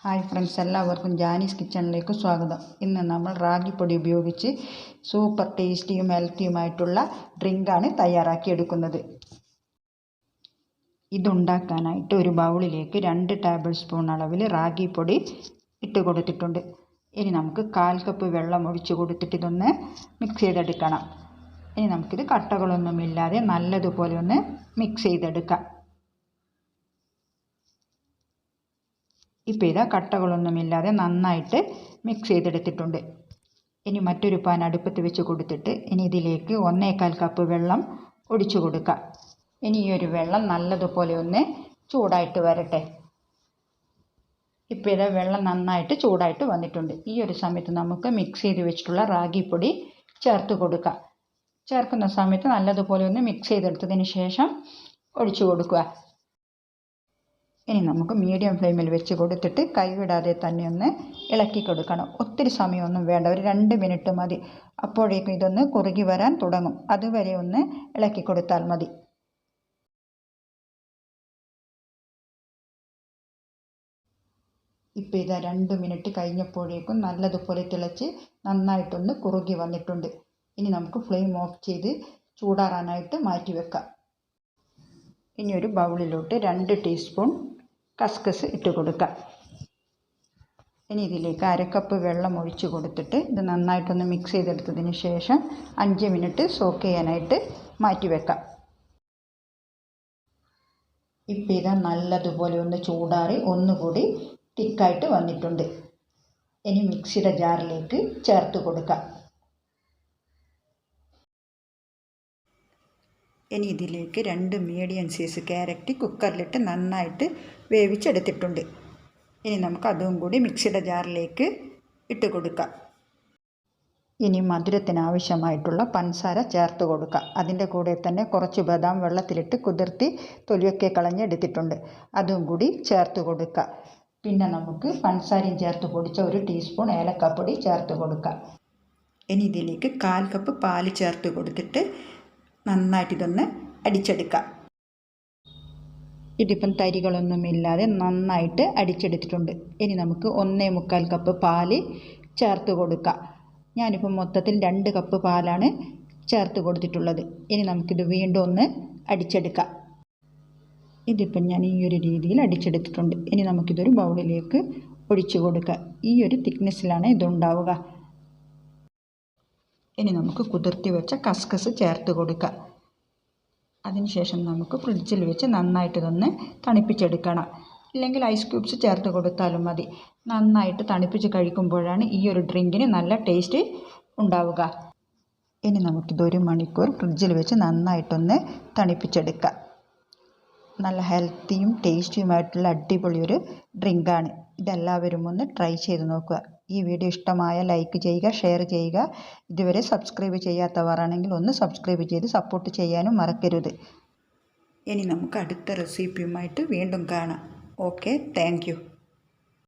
Hi friends, എല്ലാവർക്കും ജാനീസ് കിച്ചണിലേക്ക് സ്വാഗതം. ഇന്ന് നമ്മൾ റാഗിപ്പൊടി ഉപയോഗിച്ച് സൂപ്പർ ടേസ്റ്റിയും ഹെൽത്തിയുമായിട്ടുള്ള ഡ്രിങ്കാണ് തയ്യാറാക്കിയെടുക്കുന്നത്. ഇതുണ്ടാക്കാനായിട്ട് ഒരു ബൗളിലേക്ക് 2 ടേബിൾ സ്പൂൺ അളവിൽ റാഗിപ്പൊടി ഇട്ട് കൊടുത്തിട്ടുണ്ട്. ഇനി നമുക്ക് 1/4 കപ്പ് വെള്ളം ഒഴിച്ച് കൊടുത്തിട്ട് ഇതൊന്ന് മിക്സ് ചെയ്തെടുക്കണം. ഇനി നമുക്കിത് കട്ടകളൊന്നുമില്ലാതെ നല്ലതുപോലെ ഒന്ന് മിക്സ് ചെയ്തെടുക്കാം. ഇപ്പോൾ ഇതാ കട്ടകളൊന്നുമില്ലാതെ നന്നായിട്ട് മിക്സ് ചെയ്തെടുത്തിട്ടുണ്ട്. ഇനി മറ്റൊരു പാൻ അടുപ്പത്ത് വെച്ച് കൊടുത്തിട്ട് ഇനി ഇതിലേക്ക് 1/4 കപ്പ് വെള്ളം ഒഴിച്ചു കൊടുക്കുക. ഇനി ഈ ഒരു വെള്ളം നല്ലതുപോലെ ഒന്ന് ചൂടായിട്ട് വരട്ടെ. ഇപ്പോൾ ഇതാ വെള്ളം നന്നായിട്ട് ചൂടായിട്ട് വന്നിട്ടുണ്ട്. ഈ ഒരു സമയത്ത് നമുക്ക് മിക്സ് ചെയ്ത് വെച്ചിട്ടുള്ള റാഗിപ്പൊടി ചേർത്ത് കൊടുക്കുക. ചേർക്കുന്ന സമയത്ത് നല്ലതുപോലെ ഒന്ന് മിക്സ് ചെയ്തെടുത്തതിന് ശേഷം ഒഴിച്ചു കൊടുക്കുക. ഇനി നമുക്ക് മീഡിയം ഫ്ലെയിമിൽ വെച്ച് കൊടുത്തിട്ട് കൈവിടാതെ തന്നെ ഒന്ന് ഇളക്കി കൊടുക്കണം. ഒത്തിരി സമയമൊന്നും വേണ്ട, ഒരു 2 മിനിറ്റ് മതി. അപ്പോഴേക്കും ഇതൊന്ന് കുറുകി വരാൻ തുടങ്ങും. അതുവരെ ഒന്ന് ഇളക്കി കൊടുത്താൽ മതി. ഇപ്പോൾ ഇതാ 2 മിനിറ്റ് കഴിഞ്ഞപ്പോഴേക്കും നല്ലതുപോലെ തിളച്ച് നന്നായിട്ടൊന്ന് കുറുകി വന്നിട്ടുണ്ട്. ഇനി നമുക്ക് ഫ്ലെയിം ഓഫ് ചെയ്ത് ചൂടാറാനായിട്ട് മാറ്റി വെക്കാം. ഇനി ഒരു ബൗളിലോട്ട് 2 ടീസ്പൂൺ കസ്കസ് ഇട്ട് കൊടുക്കാം. ഇനി ഇതിലേക്ക് 1/2 കപ്പ് വെള്ളം ഒഴിച്ച് കൊടുത്തിട്ട് ഇത് നന്നായിട്ടൊന്ന് മിക്സ് ചെയ്തെടുത്തതിന് ശേഷം 5 മിനിറ്റ് സോക്ക് ചെയ്യാനായിട്ട് മാറ്റി വെക്കാം. ഇപ്പോൾ ഇത് നല്ലതുപോലെ ഒന്ന് ചൂടാറി ഒന്നുകൂടി തിക്കായിട്ട് വന്നിട്ടുണ്ട്. ഇനി മിക്സിയുടെ ജാറിലേക്ക് ചേർത്ത് കൊടുക്കാം. ഇനി ഇതിലേക്ക് 2 മീഡിയം സൈസ് ക്യാരറ്റ് കുക്കറിലിട്ട് നന്നായിട്ട് വേവിച്ചെടുത്തിട്ടുണ്ട്. ഇനി നമുക്ക് അതും കൂടി മിക്സിയുടെ ജാറിലേക്ക് ഇട്ട് കൊടുക്കാം. ഇനി മധുരത്തിന് ആവശ്യമായിട്ടുള്ള പഞ്ചസാര ചേർത്ത് കൊടുക്കാം. അതിൻ്റെ കൂടെ തന്നെ കുറച്ച് ബദാം വെള്ളത്തിലിട്ട് കുതിർത്തി തൊലിയൊക്കെ കളഞ്ഞെടുത്തിട്ടുണ്ട്, അതും കൂടി ചേർത്ത് കൊടുക്കുക. പിന്നെ നമുക്ക് പഞ്ചസാരയും ചേർത്ത് പൊടിച്ച 1 ടീസ്പൂൺ ഏലക്കാപ്പൊടി ചേർത്ത് കൊടുക്കാം. ഇനി ഇതിലേക്ക് 1/4 കപ്പ് പാൽ ചേർത്ത് കൊടുത്തിട്ട് നന്നായിട്ട് ഇതൊന്ന് അടിച്ചെടുക്കാം. ഇതിപ്പം തരികളൊന്നുമില്ലാതെ നന്നായിട്ട് അടിച്ചെടുത്തിട്ടുണ്ട്. ഇനി നമുക്ക് 1/4 കപ്പ് പാല് ചേർത്ത് കൊടുക്കാം. ഞാനിപ്പം മൊത്തത്തിൽ 2 കപ്പ് പാലാണ് ചേർത്ത് കൊടുത്തിട്ടുള്ളത്. ഇനി നമുക്കിത് വീണ്ടും ഒന്ന് അടിച്ചെടുക്കാം. ഇതിപ്പം ഞാൻ ഈ ഒരു രീതിയിൽ അടിച്ചെടുത്തിട്ടുണ്ട്. ഇനി നമുക്കിതൊരു ബൗളിലേക്ക് ഒഴിച്ചു കൊടുക്കാം. ഈ ഒരു തിക്നെസ്സിലാണ് ഇതുണ്ടാവുക. ഇനി നമുക്ക് കുതിർത്തി വെച്ച കസ്കസ് ചേർത്ത് കൊടുക്കാം. അതിനുശേഷം നമുക്ക് ഫ്രിഡ്ജിൽ വെച്ച് നന്നായിട്ട് ഇതൊന്ന് തണുപ്പിച്ചെടുക്കണം. ഇല്ലെങ്കിൽ ഐസ് ക്യൂബ്സ് ചേർത്ത് കൊടുത്താലും മതി. നന്നായിട്ട് തണുപ്പിച്ച് കഴിക്കുമ്പോഴാണ് ഈ ഒരു ഡ്രിങ്കിന് നല്ല ടേസ്റ്റ് ഉണ്ടാവുക. ഇനി നമുക്കിത് 1 മണിക്കൂർ ഫ്രിഡ്ജിൽ വെച്ച് നന്നായിട്ടൊന്ന് തണുപ്പിച്ചെടുക്കാം. നല്ല ഹെൽത്തിയും ടേസ്റ്റിയുമായിട്ടുള്ള അടിപൊളി ഒരു ഡ്രിങ്കാണ്. ഇതെല്ലാവരും ഒന്ന് ട്രൈ ചെയ്ത് നോക്കുക. ഈ വീഡിയോ ഇഷ്ടമായ ലൈക്ക് ചെയ്യുക, ഷെയർ ചെയ്യുക. ഇതുവരെ സബ്സ്ക്രൈബ് ചെയ്യാത്തവരാണെങ്കിൽ ഒന്ന് സബ്സ്ക്രൈബ് ചെയ്ത് സപ്പോർട്ട് ചെയ്യാനും മറക്കരുത്. ഇനി നമുക്ക് അടുത്ത റെസിപ്പിയുമായിട്ട് വീണ്ടും കാണാം. Okay, thank you.